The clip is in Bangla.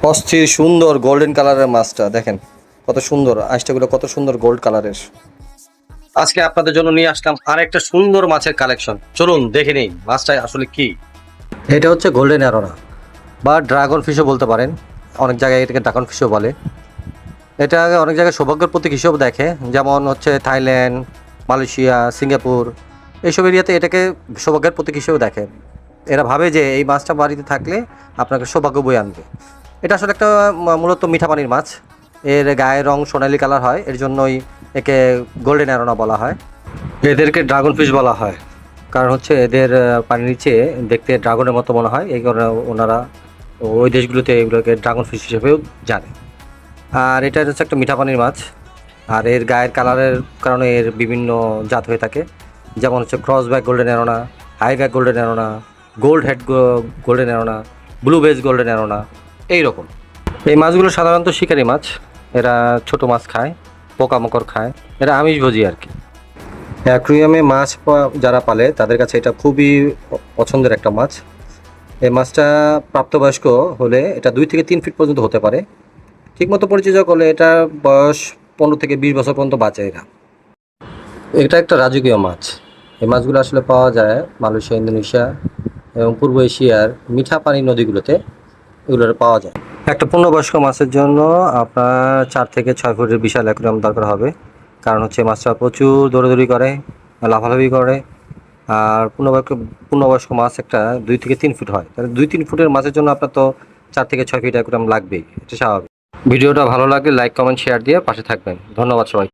অস্থির সুন্দর গোল্ডেন কালারের মাছটা দেখেন, কত সুন্দর আইসটাগুলো, কত সুন্দর গোল্ড কালারের। আজকে আপনাদের জন্য নিয়ে আসলাম আরেকটা সুন্দর মাছের কালেকশন। চলুন দেখে নিই মাছটা আসলে কি। এটা হচ্ছে গোল্ডেন অ্যারোনা বা ড্রাগন ফিশও বলতে পারেন, অনেক জায়গায় এটাকে ড্রাগন ফিশও বলে। এটা অনেক জায়গায় সৌভাগ্যের প্রতীক হিসেবে দেখে, যেমন হচ্ছে থাইল্যান্ড, মালয়েশিয়া, সিঙ্গাপুর, এইসব এরিয়াতে এটাকে সৌভাগ্যের প্রতীক হিসেবে দেখে। এরা ভাবে যে এই মাছটা বাড়িতে থাকলে আপনাকে সৌভাগ্য বয়ে আনবে। এটা আসলে একটা মূলত মিঠা পানির মাছ। এর গায়ের রং সোনালি কালার হয়, এর জন্যই একে গোল্ডেন অ্যারোনা বলা হয়। এদেরকে ড্রাগন ফিশ বলা হয়, কারণ হচ্ছে এদের পানির নিচে দেখতে ড্রাগনের মতো মনে হয়, এই কারণে ওনারা ওই দেশগুলোতে এগুলোকে ড্রাগন ফিশ হিসেবেও জানে। আর এটা হচ্ছে একটা মিঠা পানির মাছ। আর এর গায়ের কালারের কারণে এর বিভিন্ন জাত হয়ে থাকে, যেমন হচ্ছে cross back golden arowana, high back golden arowana, gold head golden arowana, blue base golden arowana, এইরকম। এই মাছগুলো সাধারণত শিকারি মাছ। এরা ছোট মাছ খায়, পোকামাকড় খায়, এরা আমিষভোজী আর কি। অ্যাকুয়ারিয়ামে মাছ যারা পালে তাদের কাছে এটা খুবই পছন্দের একটা মাছ। এই মাছটা প্রাপ্তবয়স্ক হলে এটা 2 থেকে 3 ফিট পর্যন্ত হতে পারে। ঠিকমতো পরিচর্যা করলে এটা বয়স 15 থেকে 20 বছর পর্যন্ত বাঁচে এরা। এটা একটা রাজকীয় মাছ। এই মাছগুলো আসলে পাওয়া যায় মালয়েশিয়া, ইন্দোনেশিয়া এবং পূর্ব এশিয়ার মিঠা পানি নদীগুলোতে, এগুলো পাওয়া যায়। একটা পূর্ণবয়স্ক মাছের জন্য আপনার 4 থেকে 6 ফুটের বিশাল অ্যাকুয়ারিয়াম দরকার হবে, কারণ হচ্ছে মাছটা প্রচুর দৌড়াদৌড়ি করে, লাফালাফি করে। আর পূর্ণবয়স্ক মাছ একটা 2 থেকে 3 ফুট হয়, তাহলে 2-3 ফুটের মাছের জন্য আপনার তো 4 থেকে 6 ফিট অ্যাকুয়ারিয়াম লাগবেই, এটা স্বাভাবিক। ভিডিওটা ভালো লাগলে লাইক, কমেন্ট, শেয়ার দিয়ে পাশে থাকবেন। ধন্যবাদ সবাই।